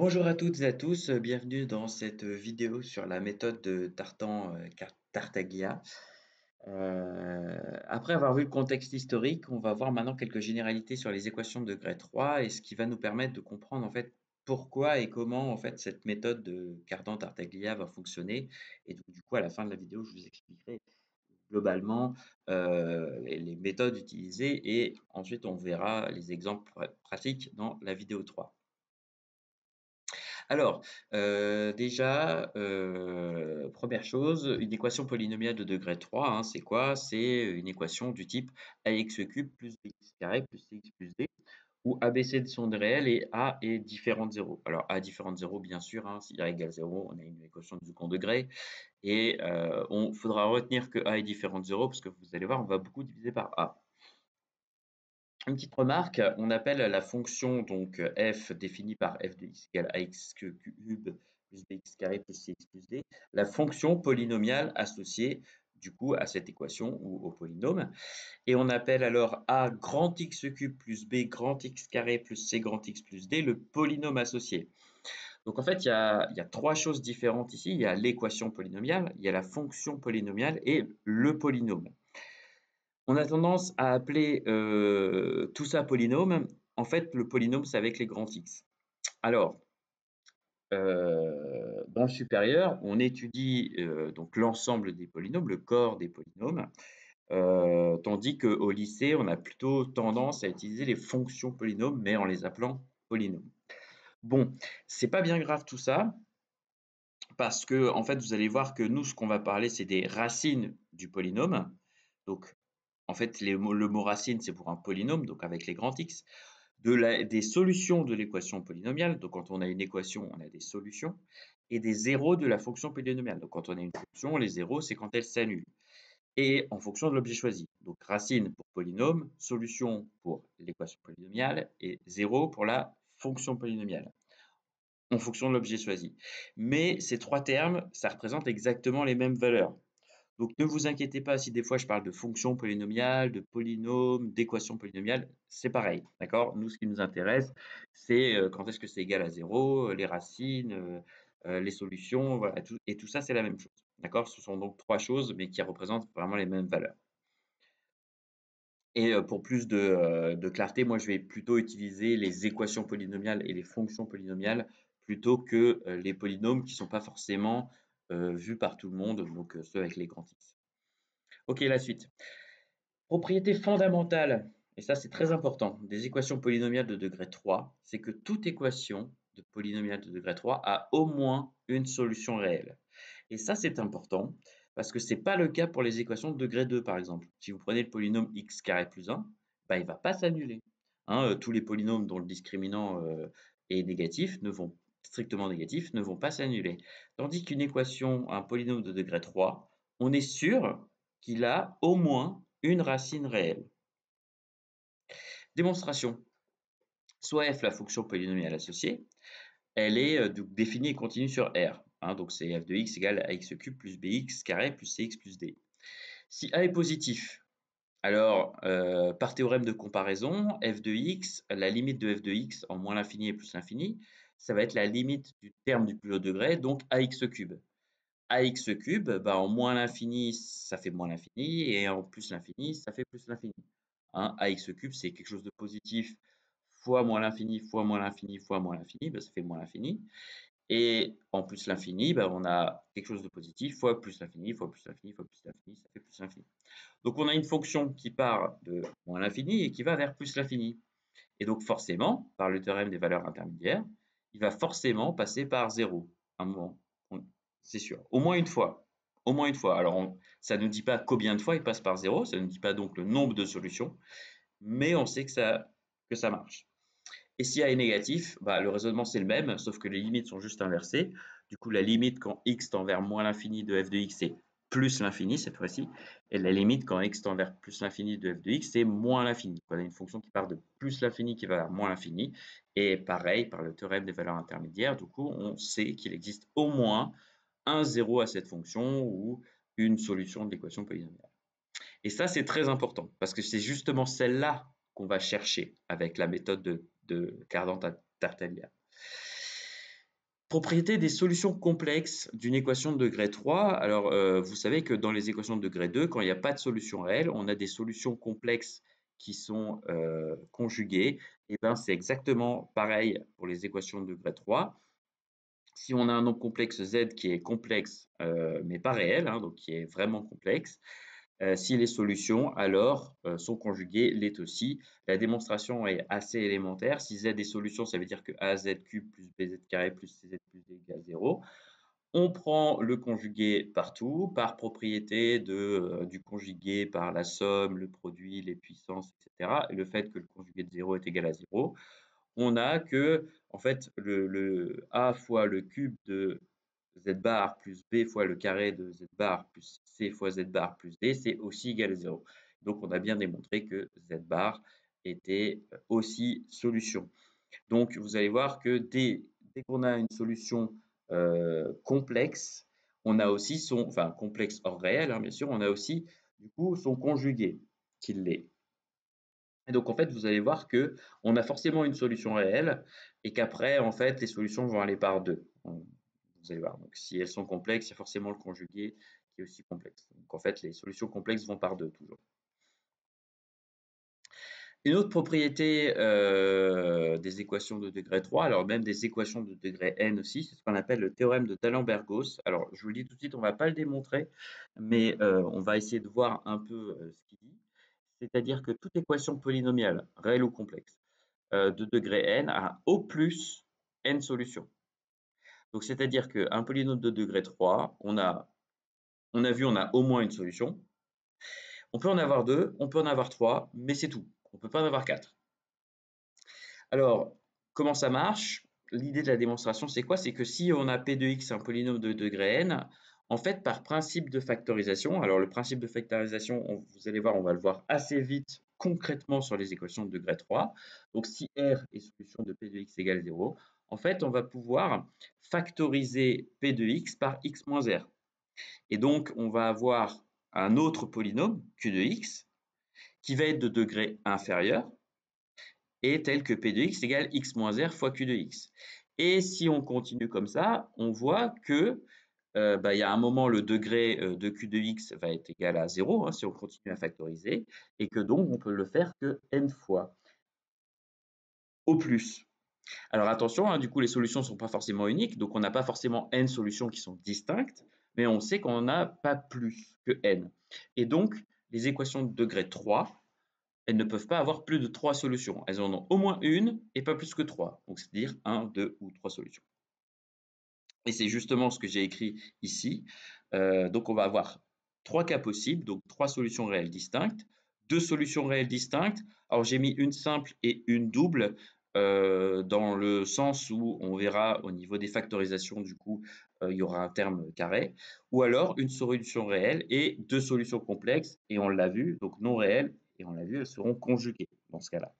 Bonjour à toutes et à tous, bienvenue dans cette vidéo sur la méthode de Tartaglia. Après avoir vu le contexte historique, on va voir maintenant quelques généralités sur les équations de degré 3 et ce qui va nous permettre de comprendre en fait pourquoi et comment en fait cette méthode de Cardan-Tartaglia va fonctionner. Et donc du coup à la fin de la vidéo, je vous expliquerai globalement les méthodes utilisées et ensuite on verra les exemples pratiques dans la vidéo 3. Alors, déjà, 1 chose, une équation polynomiale de degré 3, hein, c'est quoi? C'est une équation du type ax³ plus bx² plus cx plus d, où ABC sont des réels et A est différent de 0. Alors A différent de 0, bien sûr, hein, si A égale 0, on a une équation du second degré et on faudra retenir que A est différent de 0 parce que vous allez voir, on va beaucoup diviser par A. Une petite remarque, on appelle la fonction donc f définie par f de x égale ax³ plus bx carré plus cx plus d, la fonction polynomiale associée du coup à cette équation ou au polynôme. Et on appelle alors a grand x³ plus b grand x carré plus c grand x plus d le polynôme associé. Donc en fait, il y a 3 choses différentes ici. Il y a l'équation polynomiale, il y a la fonction polynomiale et le polynôme. On a tendance à appeler tout ça polynôme. En fait, le polynôme, c'est avec les grands X. Alors, dans le supérieur, on étudie donc l'ensemble des polynômes, le corps des polynômes, tandis qu'au lycée, on a plutôt tendance à utiliser les fonctions polynômes, mais en les appelant polynômes. Bon, c'est pas bien grave tout ça, parce que en fait, vous allez voir que nous, ce qu'on va parler, c'est des racines du polynôme. Donc, en fait, le mot racine, c'est pour un polynôme, donc avec les grands X. Des solutions de l'équation polynomiale, donc quand on a une équation, on a des solutions, et des zéros de la fonction polynomiale. Donc quand on a une fonction, les zéros, c'est quand elle s'annule. Et en fonction de l'objet choisi. Donc racine pour polynôme, solution pour l'équation polynomiale, et zéro pour la fonction polynomiale, en fonction de l'objet choisi. Mais ces 3 termes, ça représente exactement les mêmes valeurs. Donc ne vous inquiétez pas si des fois je parle de fonction polynomiale, de polynôme, d'équation polynomiale, c'est pareil, d'accord? Nous, ce qui nous intéresse, c'est quand est-ce que c'est égal à 0, les racines, les solutions, voilà, et tout ça, c'est la même chose, d'accord? Ce sont donc 3 choses, mais qui représentent vraiment les mêmes valeurs. Et pour plus de clarté, moi, je vais plutôt utiliser les équations polynomiales et les fonctions polynomiales plutôt que les polynômes qui ne sont pas forcément vus par tout le monde, donc ceux avec les grands X. Ok, la suite. Propriété fondamentale, et ça c'est très important, des équations polynomiales de degré 3, c'est que toute équation de polynomiale de degré 3 a au moins une solution réelle. Et ça c'est important parce que ce n'est pas le cas pour les équations de degré 2 par exemple. Si vous prenez le polynôme x carré plus 1, bah, il ne va pas s'annuler. Hein, tous les polynômes dont le discriminant est négatif, strictement négatif, ne vont pas s'annuler. Tandis qu'une équation, un polynôme de degré 3, on est sûr qu'il a au moins une racine réelle. Démonstration. Soit f, la fonction polynomiale associée, elle est définie et continue sur R. Hein, donc c'est f de x égale à x³ plus bx carré plus cx plus d. Si A est positif, alors par théorème de comparaison, f de x, la limite de f de x en moins l'infini et plus l'infini, ça va être la limite du terme du plus haut degré, donc ax³. Ax³, bah, en moins l'infini, ça fait moins l'infini, et en plus l'infini, ça fait plus l'infini. Hein, ax³, c'est quelque chose de positif fois moins l'infini, fois moins l'infini, fois moins l'infini, bah, ça fait moins l'infini. Et en plus l'infini, bah, on a quelque chose de positif, fois plus l'infini, fois plus l'infini, fois plus l'infini, ça fait plus l'infini. Donc on a une fonction qui part de moins l'infini et qui va vers plus l'infini. Et donc forcément, par le théorème des valeurs intermédiaires, il va forcément passer par 0, à un moment. C'est sûr. Au moins une fois. Au moins une fois. Alors, ça ne nous dit pas combien de fois il passe par 0, ça ne nous dit pas donc le nombre de solutions, mais on sait que ça marche. Et si A est négatif, bah, le raisonnement c'est le même, sauf que les limites sont juste inversées. Du coup, la limite quand x tend vers moins l'infini de f de x, c'est plus l'infini cette fois-ci. Et la limite quand x tend vers plus l'infini de f de x, c'est moins l'infini. On a une fonction qui part de plus l'infini qui va vers moins l'infini. Et pareil, par le théorème des valeurs intermédiaires, du coup, on sait qu'il existe au moins un zéro à cette fonction ou une solution de l'équation polynomiale. Et ça, c'est très important parce que c'est justement celle-là qu'on va chercher avec la méthode de Cardan-Tartaglia. Propriété des solutions complexes d'une équation de degré 3. Alors, vous savez que dans les équations de degré 2, quand il n'y a pas de solution réelle, on a des solutions complexes qui sont conjuguées. Et bien, c'est exactement pareil pour les équations de degré 3. Si on a un nombre complexe z qui est complexe, mais pas réel, hein, donc qui est vraiment complexe, si les solutions alors sont conjuguées, l'est aussi. La démonstration est assez élémentaire. Si z est solution, ça veut dire que az cube plus bz carré plus cz plus d égale 0. On prend le conjugué partout, par propriété du conjugué, par la somme, le produit, les puissances, etc. Et le fait que le conjugué de 0 est égal à 0. On a que, en fait, le a fois le cube de z bar plus b fois le carré de z bar plus c fois z bar plus d, c'est aussi égal à 0. Donc, on a bien démontré que z bar était aussi solution. Donc, vous allez voir que dès qu'on a une solution complexe, on a aussi son, enfin complexe hors réel, hein, bien sûr, on a aussi du coup son conjugué qui l'est. Et donc, en fait, vous allez voir que on a forcément une solution réelle et qu'après, en fait, les solutions vont aller par deux. Vous allez voir. Donc, si elles sont complexes, il y a forcément le conjugué qui est aussi complexe. Donc, en fait, les solutions complexes vont par deux toujours. Une autre propriété des équations de degré 3, alors même des équations de degré n aussi, c'est ce qu'on appelle le théorème de d'Alembert-Gauss. Alors, je vous le dis tout de suite, on ne va pas le démontrer, mais on va essayer de voir un peu ce qu'il dit. C'est-à-dire que toute équation polynomiale, réelle ou complexe, de degré n a au plus n solutions. Donc, c'est-à-dire qu'un polynôme de degré 3, on a vu, on a au moins une solution. On peut en avoir deux, on peut en avoir trois, mais c'est tout. On ne peut pas en avoir quatre. Alors, comment ça marche? L'idée de la démonstration, c'est quoi? C'est que si on a P de x, un polynôme de degré n, en fait, par principe de factorisation, alors le principe de factorisation, vous allez voir, on va le voir assez vite concrètement sur les équations de degré 3. Donc, si R est solution de P de x égale 0, en fait, on va pouvoir factoriser P de x par x moins R. Et donc, on va avoir un autre polynôme, Q de x, qui va être de degré inférieur, et tel que P de x égale x moins R fois Q de x. Et si on continue comme ça, on voit que il y a un moment, le degré de Q de x va être égal à 0, hein, si on continue à factoriser, et que donc on peut le faire que n fois, au plus. Alors attention, hein, du coup les solutions ne sont pas forcément uniques, donc on n'a pas forcément n solutions qui sont distinctes, mais on sait qu'on n'en a pas plus que n. Et donc les équations de degré 3, elles ne peuvent pas avoir plus de 3 solutions. Elles en ont au moins une et pas plus que 3. Donc, c'est-à-dire 1, 2 ou 3 solutions. Et c'est justement ce que j'ai écrit ici. Donc, on va avoir 3 cas possibles, donc 3 solutions réelles distinctes, 2 solutions réelles distinctes. Alors, j'ai mis une simple et une double dans le sens où on verra au niveau des factorisations, du coup, il y aura un terme carré. Ou alors, une solution réelle et 2 solutions complexes, et on l'a vu, donc non réelles, et on l'a vu, elles seront conjuguées dans ce cas-là.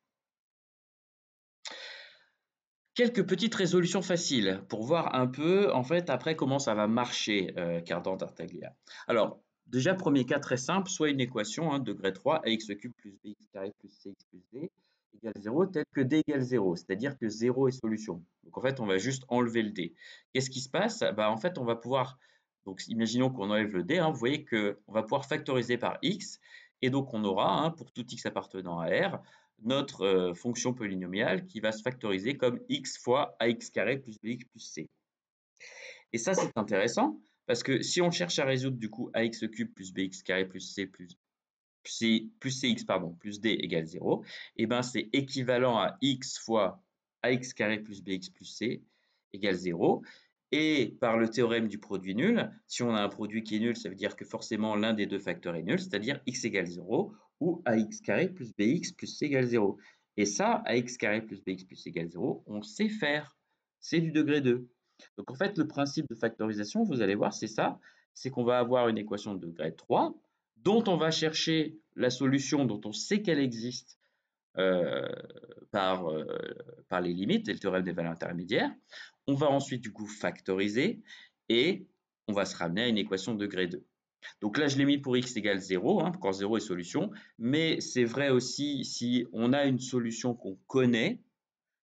Quelques petites résolutions faciles pour voir un peu, en fait, après comment ça va marcher, Cardan Tartaglia. Alors, déjà, premier cas très simple, soit une équation, hein, degré 3, ax cube plus bx carré plus cx plus d égale 0, telle que d égale 0, c'est-à-dire que 0 est solution. Donc, en fait, on va juste enlever le d. Qu'est-ce qui se passe? En fait, on va pouvoir, donc imaginons qu'on enlève le d, hein, vous voyez qu'on va pouvoir factoriser par x, et donc on aura, hein, pour tout x appartenant à R, notre fonction polynomiale qui va se factoriser comme x fois ax carré plus bx plus c. Et ça, c'est intéressant parce que si on cherche à résoudre du coup ax cube plus bx carré plus c plus cx pardon, plus d égale 0, et ben c'est équivalent à x fois ax carré plus bx plus c égale 0. Et par le théorème du produit nul, si on a un produit qui est nul, ça veut dire que forcément l'un des deux facteurs est nul, c'est-à-dire x égale 0 ou ax carré plus bx plus c égale 0. Et ça, ax carré plus bx plus c égale 0, on sait faire. C'est du degré 2. Donc en fait, le principe de factorisation, vous allez voir, c'est ça. C'est qu'on va avoir une équation de degré 3 dont on va chercher la solution dont on sait qu'elle existe euh, par, euh, par les limites et le théorème des valeurs intermédiaires. On va ensuite du coup factoriser et on va se ramener à une équation de degré 2. Donc là, je l'ai mis pour x égale 0, hein, quand 0 est solution, mais c'est vrai aussi si on a une solution qu'on connaît,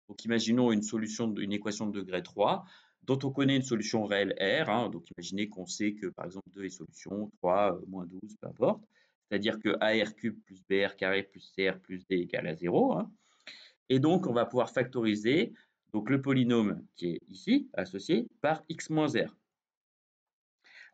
donc imaginons une solution d'une équation de degré 3, dont on connaît une solution réelle R, hein. Donc imaginez qu'on sait que par exemple 2 est solution, 3, moins 12, peu importe. C'est-à-dire que AR cube plus BR carré plus CR plus D égale à 0, hein. Et donc on va pouvoir factoriser donc le polynôme qui est ici associé par x moins R.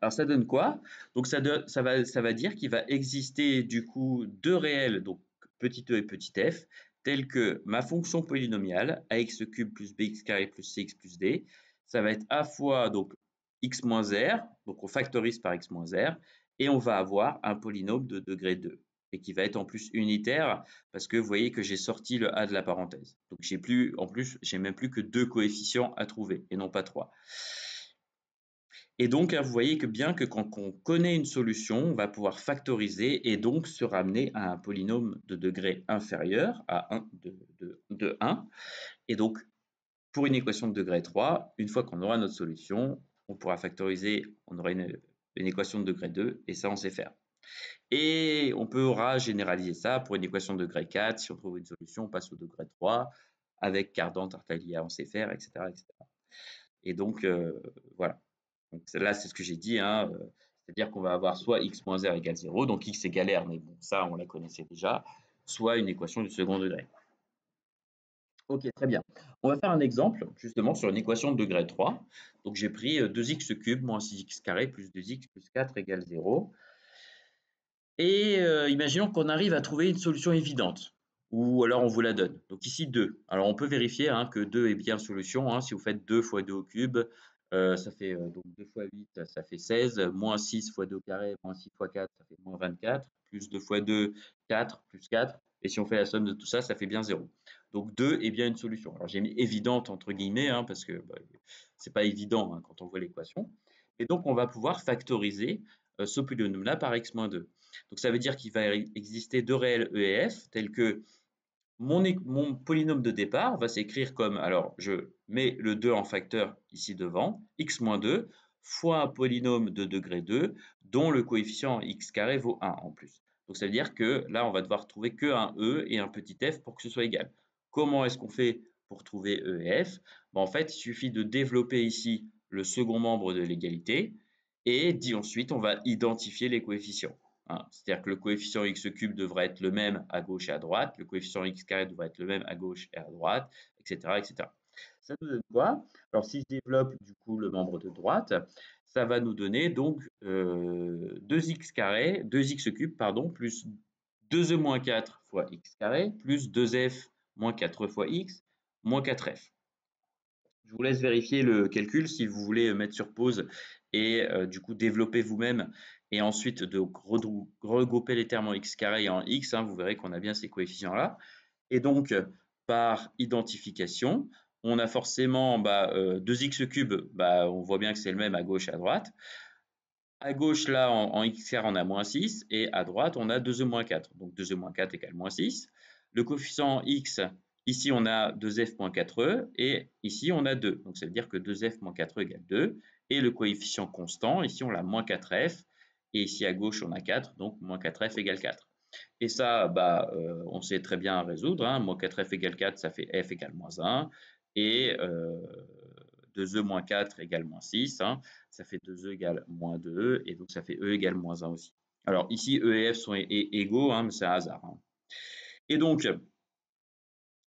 Alors ça donne quoi? Donc ça va dire qu'il va exister du coup deux réels, donc petit e et petit f, tels que ma fonction polynomiale ax cube plus bx carré plus cx plus d, ça va être à fois donc x moins r, donc on factorise par x moins r, et on va avoir un polynôme de degré 2, et qui va être en plus unitaire, parce que vous voyez que j'ai sorti le a de la parenthèse. Donc j'ai plus, en plus, j'ai même plus que deux coefficients à trouver, et non pas trois. Et donc, vous voyez que bien que quand on connaît une solution, on va pouvoir factoriser et donc se ramener à un polynôme de degré inférieur à 1 de 1. Et donc, pour une équation de degré 3, une fois qu'on aura notre solution, on pourra factoriser, on aura une équation de degré 2, et ça, on sait faire. Et on pourra généraliser ça pour une équation de degré 4. Si on trouve une solution, on passe au degré 3 avec Cardan, Tartaglia, on sait faire, etc. etc. Et donc, voilà. Donc là, c'est ce que j'ai dit, hein, c'est-à-dire qu'on va avoir soit x moins r égale 0, donc x égale r, mais bon, ça, on la connaissait déjà, soit une équation du second degré. Ok, très bien. On va faire un exemple, justement, sur une équation de degré 3. Donc j'ai pris 2x cube moins 6x carré plus 2x plus 4 égale 0. Et imaginons qu'on arrive à trouver une solution évidente, ou alors on vous la donne. Donc ici 2. Alors on peut vérifier hein, que 2 est bien solution, hein. Si vous faites 2 fois 2 au cube, ça fait donc 2 fois 8, ça fait 16, moins 6 fois 2 au carré, moins 6 fois 4, ça fait moins 24, plus 2 fois 2, 4, plus 4, et si on fait la somme de tout ça, ça fait bien 0. Donc 2 est bien une solution. Alors j'ai mis évidente entre guillemets, hein, parce que c'est pas évident hein, quand on voit l'équation. Et donc on va pouvoir factoriser ce polynôme-là par x-2. Donc ça veut dire qu'il va exister deux réels E et F, tels que mon polynôme de départ va s'écrire comme, alors je mets le 2 en facteur ici devant, x-2 fois un polynôme de degré 2 dont le coefficient x carré vaut 1 en plus. Donc ça veut dire que là on va devoir trouver que un E et un petit f pour que ce soit égal. Comment est-ce qu'on fait pour trouver E et F? En fait, il suffit de développer ici le second membre de l'égalité et ensuite on va identifier les coefficients. Hein. C'est-à-dire que le coefficient x cube devrait être le même à gauche et à droite, le coefficient x carré devrait être le même à gauche et à droite, etc. etc. Ça nous donne quoi? Alors si je développe du coup le membre de droite, ça va nous donner donc 2x carré, 2x cube, pardon, plus 2e moins 4 fois x carré, plus 2f moins 4 fois x, moins 4f. Je vous laisse vérifier le calcul si vous voulez mettre sur pause et du coup développer vous-même et ensuite de regrouper les termes en x carré et en x, hein, vous verrez qu'on a bien ces coefficients-là. Et donc, par identification, on a forcément 2x cube, on voit bien que c'est le même à gauche et à droite. À gauche, là, en x carré, on a moins 6, et à droite, on a 2e moins 4. Donc 2e moins 4 égale moins 6. Le coefficient x, ici, on a 2f moins 4e, et ici, on a 2. Donc ça veut dire que 2f moins 4e égale 2. Et le coefficient constant, ici, on a moins 4f, et ici, à gauche, on a 4, donc moins 4f égale 4. Et ça, on sait très bien résoudre. Hein. Moins 4f égale 4, ça fait f égale moins 1. Et 2e moins 4 égale moins 6. Hein. Ça fait 2e égale moins 2. Et donc, ça fait e égale moins 1 aussi. Alors ici, e et f sont égaux, hein, mais c'est un hasard. Hein. Et donc,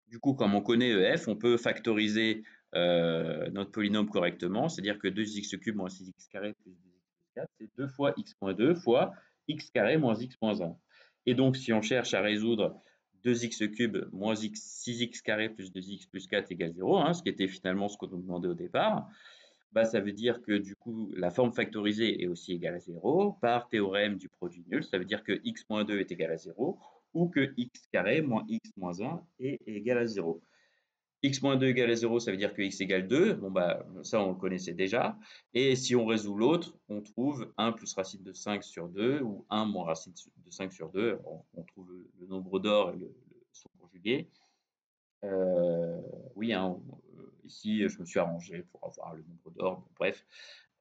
du coup, comme on connaît ef, on peut factoriser notre polynôme correctement. C'est-à-dire que 2x cube moins 6x carré plus 2x plus 4, c'est 2 fois x moins 2 fois x carré moins x moins 1. Et donc, si on cherche à résoudre 2x cube moins 6x carré plus 2x plus 4 égale 0, hein, ce qui était finalement ce qu'on nous demandait au départ, ça veut dire que du coup, la forme factorisée est aussi égale à 0 par théorème du produit nul. Ça veut dire que x moins 2 est égal à 0 ou que x carré moins x moins 1 est égal à 0. X moins 2 égale à 0, ça veut dire que x égale 2. Bon, ça, on le connaissait déjà. Et si on résout l'autre, on trouve 1 plus racine de 5 sur 2 ou 1 moins racine de 5 sur 2. On trouve le nombre d'or et son conjugué. Oui, hein, ici, je me suis arrangé pour avoir le nombre d'or. Bon, bref.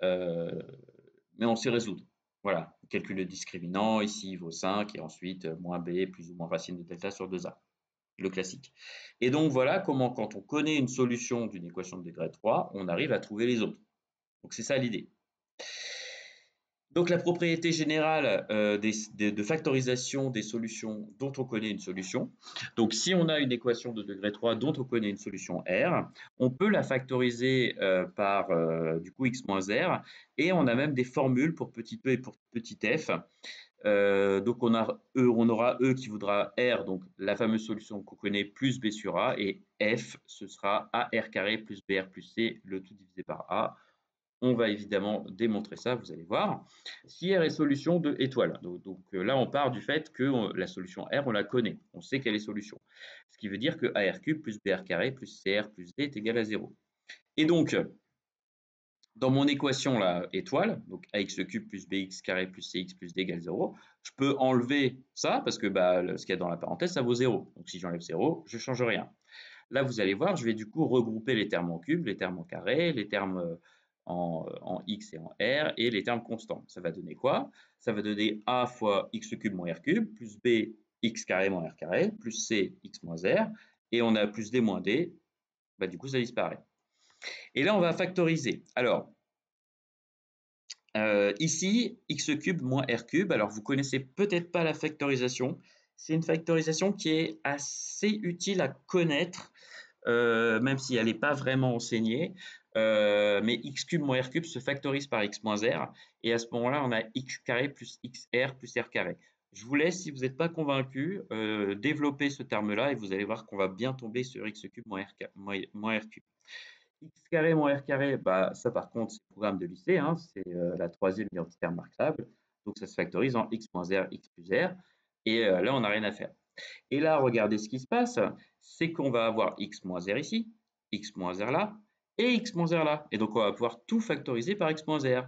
Mais on sait résoudre. Voilà, on calcule le discriminant. Ici, il vaut 5. Et ensuite, moins b plus ou moins racine de delta sur 2a. le classique. Et donc voilà comment, quand on connaît une solution d'une équation de degré 3, on arrive à trouver les autres. Donc c'est ça l'idée. Donc la propriété générale de factorisation des solutions dont on connaît une solution. Donc si on a une équation de degré 3 dont on connaît une solution R, on peut la factoriser par du coup x moins R, et on a même des formules pour petit e et pour petit f. Donc on aura E qui voudra R, donc la fameuse solution qu'on connaît, plus B sur A, et F, ce sera AR carré plus BR plus C, le tout divisé par A. On va évidemment démontrer ça, vous allez voir. Si R est solution de étoile, donc là on part du fait que la solution R, on la connaît, on sait qu'elle est solution. Ce qui veut dire que AR cube plus BR carré plus CR plus D est égal à 0. Et donc, dans mon équation là, étoile, donc ax cube plus bx carré plus cx plus d égale 0, je peux enlever ça parce que ce qu'il y a dans la parenthèse, ça vaut 0. Donc si j'enlève 0, je ne change rien. Là, vous allez voir, je vais du coup regrouper les termes en cube, les termes en carré, les termes en x et en r, et les termes constants. Ça va donner quoi? Ça va donner a fois x cube moins r cube, plus b x carré moins r carré, plus c x moins r, et on a plus d moins d, du coup ça disparaît. Et là, on va factoriser. Alors, ici, x cube moins r cube, alors vous connaissez peut-être pas la factorisation, c'est une factorisation qui est assez utile à connaître, même si elle n'est pas vraiment enseignée, mais x cube moins r cube se factorise par x moins r, et à ce moment-là, on a x carré plus xr plus r carré. Je vous laisse, si vous n'êtes pas convaincu, développer ce terme-là, et vous allez voir qu'on va bien tomber sur x cube moins r cube. X carré moins R carré, ça par contre, c'est le programme de lycée, hein, c'est la troisième identitaire marquable. Donc ça se factorise en x moins R, x plus R. Et là, on n'a rien à faire. Et là, regardez ce qui se passe, c'est qu'on va avoir x moins R ici, x moins R là, et x moins R là. Et donc, on va pouvoir tout factoriser par x moins R.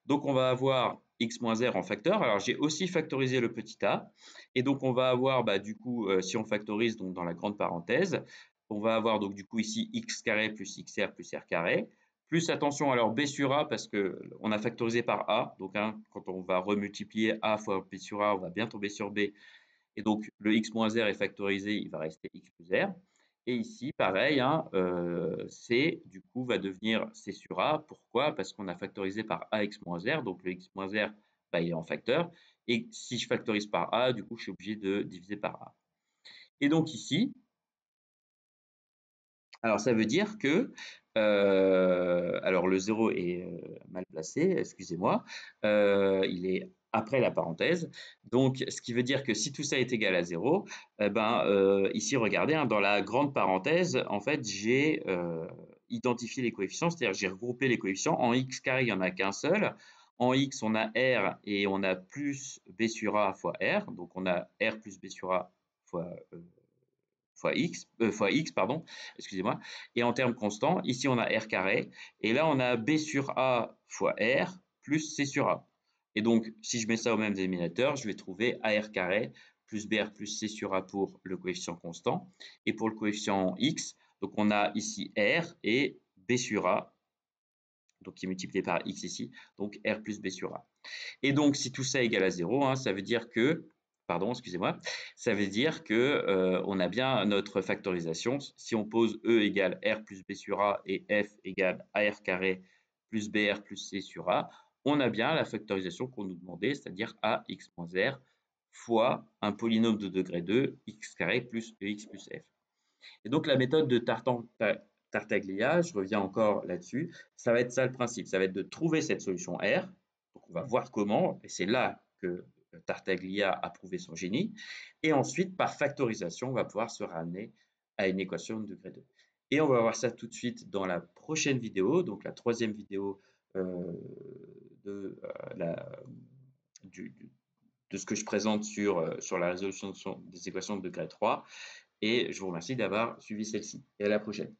Donc, on va avoir x moins R en facteur. Alors, j'ai aussi factorisé le petit a. Et donc, on va avoir, du coup, si on factorise donc, dans la grande parenthèse, on va avoir donc du coup ici x carré plus xr plus r carré. Plus, attention, alors b sur a, parce qu'on a factorisé par a. Donc, quand on va remultiplier a fois b sur a, on va bien tomber sur b. Et donc, le x moins r est factorisé, il va rester x plus r. Et ici, pareil, C, du coup, va devenir C sur A. Pourquoi? Parce qu'on a factorisé par AX moins R. Donc, le X moins R, il est en facteur. Et si je factorise par A, du coup, je suis obligé de diviser par A. Et donc, ici, alors ça veut dire que, alors le 0 est mal placé, excusez-moi, il est après la parenthèse. Donc, ce qui veut dire que si tout ça est égal à 0, ici, regardez, dans la grande parenthèse, en fait, j'ai identifié les coefficients, c'est-à-dire j'ai regroupé les coefficients. En x carré, il n'y en a qu'un seul. En x, on a r et on a plus b sur a fois r. Donc, on a r plus b sur a fois x, pardon, excusez-moi. Et en termes constants, ici on a r carré, et là on a b sur a fois r plus c sur a. Et donc, si je mets ça au même dénominateur, je vais trouver ar carré plus br plus c sur a pour le coefficient constant. Et pour le coefficient x, donc on a ici r et b sur a, donc qui est multiplié par x ici, donc r plus b sur a. Et donc, si tout ça est égal à 0, ça veut dire que, pardon, excusez-moi, ça veut dire que on a bien notre factorisation. Si on pose E égale R plus B sur A et F égale AR carré plus BR plus C sur A, on a bien la factorisation qu'on nous demandait, c'est-à-dire AX moins R fois un polynôme de degré 2, x carré plus EX plus F. Et donc, la méthode de Tartaglia, je reviens encore là-dessus, ça va être ça le principe, ça va être de trouver cette solution R. Donc, on va voir comment, et c'est là que Tartaglia a prouvé son génie. Et ensuite, par factorisation, on va pouvoir se ramener à une équation de degré 2. Et on va voir ça tout de suite dans la prochaine vidéo, donc la troisième vidéo de, de ce que je présente sur la résolution des équations de degré 3. Et je vous remercie d'avoir suivi celle-ci. Et à la prochaine.